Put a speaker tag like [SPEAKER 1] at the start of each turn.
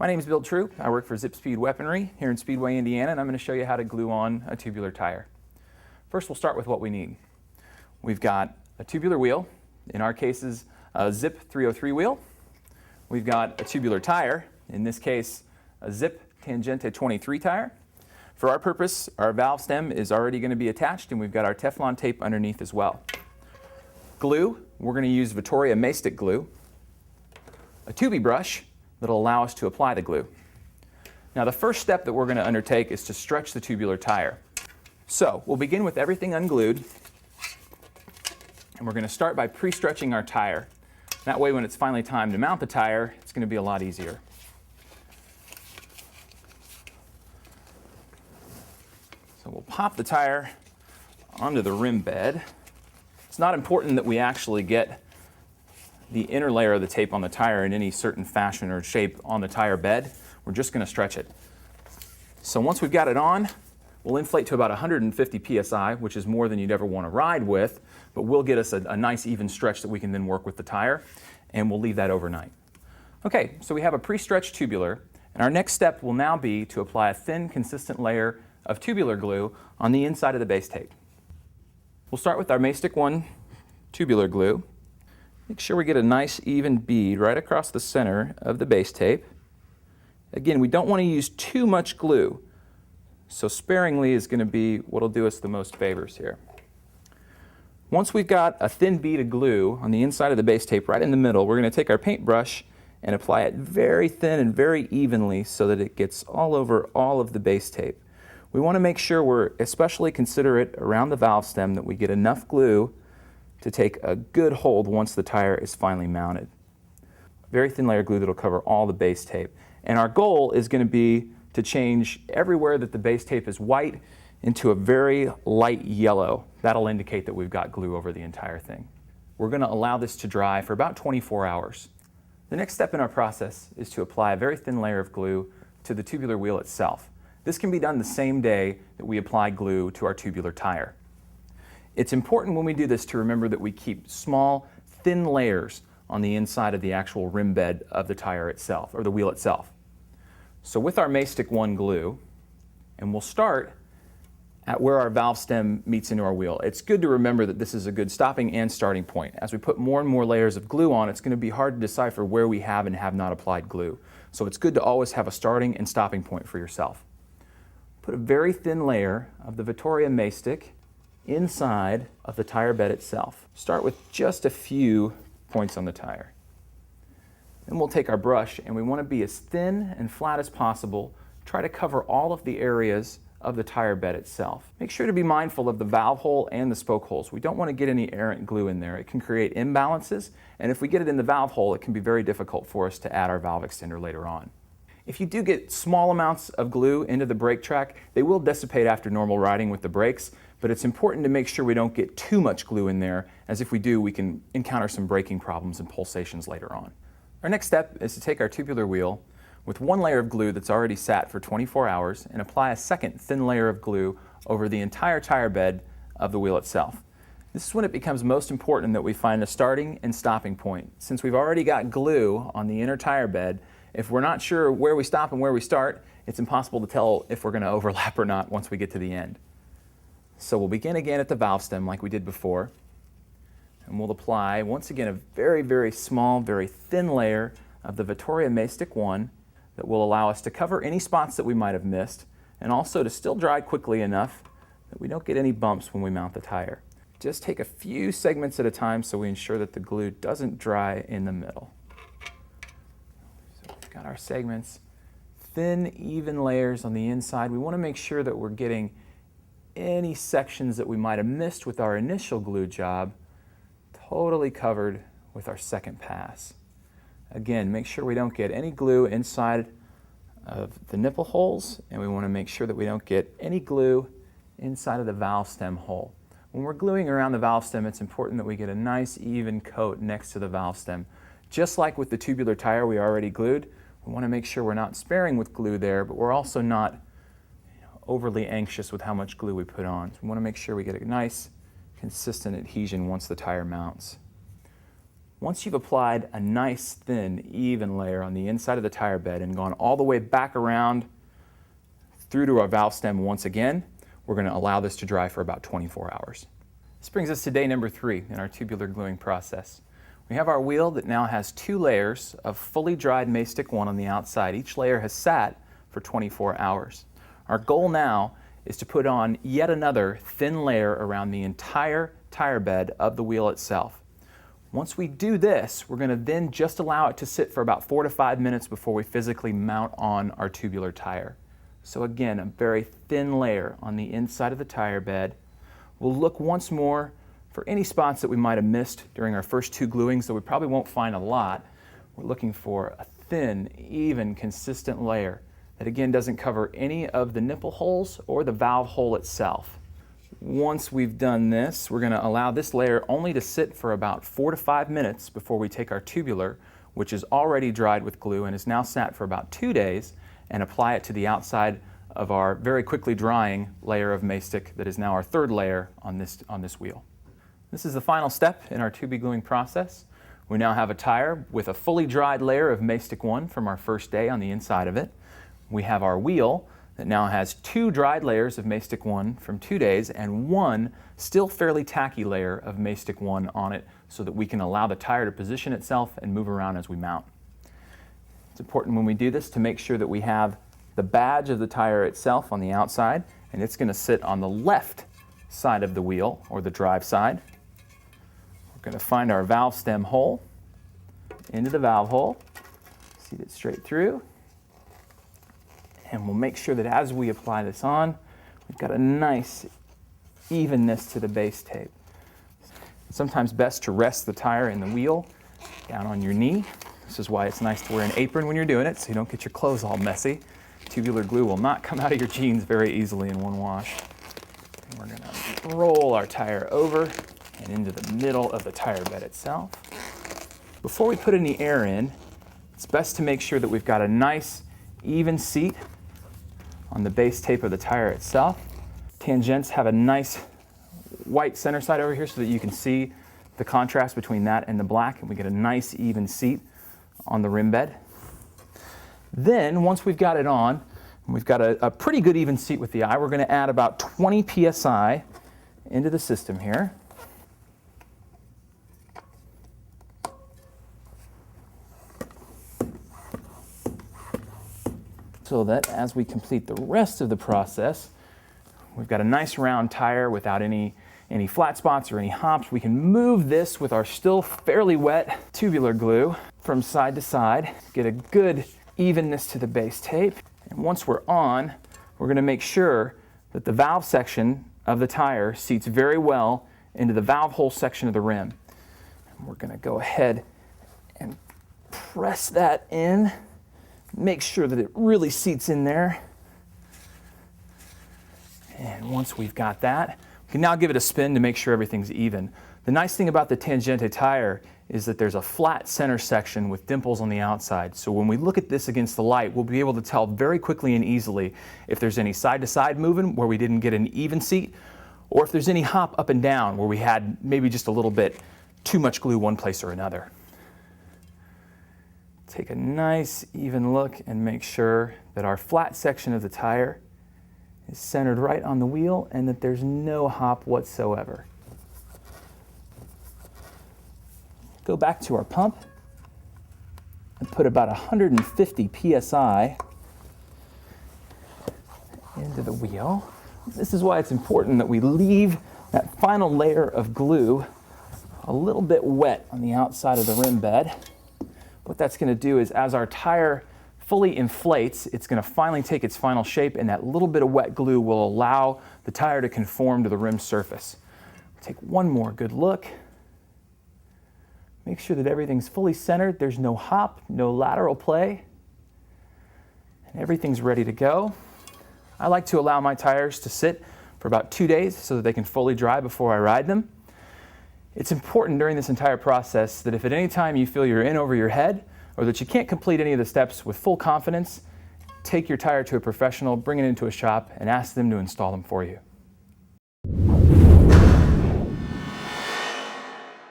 [SPEAKER 1] My name is Bill Troop. I work for Zipp Speed Weaponry here in Speedway, Indiana, and I'm going to show you how to glue on a tubular tire. First, we'll start with what we need. We've got a tubular wheel, in our cases a Zipp 303 wheel. We've got a tubular tire, in this case a Zipp Tangente 23 tire. For our purpose, our valve stem is already going to be attached, and we've got our Teflon tape underneath as well. Glue, we're going to use Vittoria Mastic glue. A Tubi brush that'll allow us to apply the glue. Now the first step that we're going to undertake is to stretch the tubular tire. So we'll begin with everything unglued, and we're going to start by pre-stretching our tire. That way when it's finally time to mount the tire, it's going to be a lot easier. So we'll pop the tire onto the rim bed. It's not important that we actually get the inner layer of the tape on the tire in any certain fashion or shape on the tire bed. We're just going to stretch it. So once we've got it on, we'll inflate to about 150 psi, which is more than you'd ever want to ride with, but will get us a nice even stretch that we can then work with the tire, and we'll leave that overnight. Okay, so we have a pre-stretched tubular, and our next step will now be to apply a thin, consistent layer of tubular glue on the inside of the base tape. We'll start with our Mastic 1 tubular glue. Make sure we get a nice even bead right across the center of the base tape. Again, we don't want to use too much glue, so sparingly is going to be what will do us the most favors here. Once we've got a thin bead of glue on the inside of the base tape right in the middle, we're going to take our paintbrush and apply it very thin and very evenly so that it gets all over all of the base tape. We want to make sure we're especially considerate around the valve stem that we get enough glue to take a good hold once the tire is finally mounted. Very thin layer of glue that will cover all the base tape. And our goal is going to be to change everywhere that the base tape is white into a very light yellow. That'll indicate that we've got glue over the entire thing. We're going to allow this to dry for about 24 hours. The next step in our process is to apply a very thin layer of glue to the tubular wheel itself. This can be done the same day that we apply glue to our tubular tire. It's important when we do this to remember that we keep small, thin layers on the inside of the actual rim bed of the tire itself, or the wheel itself. So with our Mastic 1 glue, and we'll start at where our valve stem meets into our wheel. It's good to remember that this is a good stopping and starting point. As we put more and more layers of glue on, it's going to be hard to decipher where we have and have not applied glue. So it's good to always have a starting and stopping point for yourself. Put a very thin layer of the Vittoria Mastic inside of the tire bed itself. Start with just a few points on the tire. Then we'll take our brush, and we want to be as thin and flat as possible. Try to cover all of the areas of the tire bed itself. Make sure to be mindful of the valve hole and the spoke holes. We don't want to get any errant glue in there. It can create imbalances, and if we get it in the valve hole, it can be very difficult for us to add our valve extender later on. If you do get small amounts of glue into the brake track, they will dissipate after normal riding with the brakes, but it's important to make sure we don't get too much glue in there, as if we do, we can encounter some braking problems and pulsations later on. Our next step is to take our tubular wheel with one layer of glue that's already sat for 24 hours and apply a second thin layer of glue over the entire tire bed of the wheel itself. This is when it becomes most important that we find a starting and stopping point. Since we've already got glue on the inner tire bed, if we're not sure where we stop and where we start, it's impossible to tell if we're going to overlap or not once we get to the end. So we'll begin again at the valve stem like we did before, and we'll apply once again a very, very small, very thin layer of the Vittoria Mastic 1 that will allow us to cover any spots that we might have missed, and also to still dry quickly enough that we don't get any bumps when we mount the tire. Just take a few segments at a time so we ensure that the glue doesn't dry in the middle. So we've got our segments, thin, even layers on the inside. We want to make sure that we're getting any sections that we might have missed with our initial glue job totally covered with our second pass. Again, make sure we don't get any glue inside of the nipple holes, and we want to make sure that we don't get any glue inside of the valve stem hole. When we're gluing around the valve stem, it's important that we get a nice even coat next to the valve stem. Just like with the tubular tire we already glued, we want to make sure we're not sparing with glue there, but we're also not overly anxious with how much glue we put on. So we want to make sure we get a nice, consistent adhesion once the tire mounts. Once you've applied a nice, thin, even layer on the inside of the tire bed and gone all the way back around through to our valve stem once again, we're going to allow this to dry for about 24 hours. This brings us to day number 3 in our tubular gluing process. We have our wheel that now has 2 layers of fully dried Mastic 1 on the outside. Each layer has sat for 24 hours. Our goal now is to put on yet another thin layer around the entire tire bed of the wheel itself. Once we do this, we're going to then just allow it to sit for about 4 to 5 minutes before we physically mount on our tubular tire. So again, a very thin layer on the inside of the tire bed. We'll look once more for any spots that we might have missed during our first 2 gluings, though we probably won't find a lot. We're looking for a thin, even, consistent layer that again doesn't cover any of the nipple holes or the valve hole itself. Once we've done this, we're going to allow this layer only to sit for about 4 to 5 minutes before we take our tubular, which is already dried with glue and is now sat for about 2 days, and apply it to the outside of our very quickly drying layer of Mastic that is now our 3rd layer on this wheel. This is the final step in our tubi gluing process. We now have a tire with a fully dried layer of Mastic 1 from our first day on the inside of it. We have our wheel that now has 2 dried layers of Mastic 1 from 2 days and 1 still fairly tacky layer of Mastic 1 on it so that we can allow the tire to position itself and move around as we mount. It's important when we do this to make sure that we have the badge of the tire itself on the outside, and it's going to sit on the left side of the wheel, or the drive side. We're going to find our valve stem hole, into the valve hole, seat it straight through, and we'll make sure that as we apply this on, we've got a nice evenness to the base tape. It's sometimes best to rest the tire in the wheel down on your knee. This is why it's nice to wear an apron when you're doing it so you don't get your clothes all messy. Tubular glue will not come out of your jeans very easily in one wash. And we're going to roll our tire over and into the middle of the tire bed itself. Before we put any air in, it's best to make sure that we've got a nice even seat on the base tape of the tire itself. Tangents have a nice white center side over here so that you can see the contrast between that and the black, and we get a nice even seat on the rim bed. Then, once we've got it on, and we've got a pretty good even seat with the eye, we're going to add about 20 psi into the system here. So that as we complete the rest of the process, we've got a nice round tire without any flat spots or any hops. We can move this with our still fairly wet tubular glue from side to side, get a good evenness to the base tape. And once we're on, we're going to make sure that the valve section of the tire seats very well into the valve hole section of the rim. And we're going to go ahead and press that in. Make sure that it really seats in there. And once we've got that, we can now give it a spin to make sure everything's even. The nice thing about the Tangente tire is that there's a flat center section with dimples on the outside. So when we look at this against the light, we'll be able to tell very quickly and easily if there's any side-to-side moving where we didn't get an even seat, or if there's any hop up and down where we had maybe just a little bit too much glue one place or another. Take a nice even look and make sure that our flat section of the tire is centered right on the wheel and that there's no hop whatsoever. Go back to our pump and put about 150 psi into the wheel. This is why it's important that we leave that final layer of glue a little bit wet on the outside of the rim bed. What that's going to do is as our tire fully inflates, it's going to finally take its final shape, and that little bit of wet glue will allow the tire to conform to the rim surface. Take one more good look. Make sure that everything's fully centered. There's no hop, no lateral play, and everything's ready to go. I like to allow my tires to sit for about 2 days so that they can fully dry before I ride them. It's important during this entire process that if at any time you feel you're in over your head or that you can't complete any of the steps with full confidence, take your tire to a professional, bring it into a shop, and ask them to install them for you.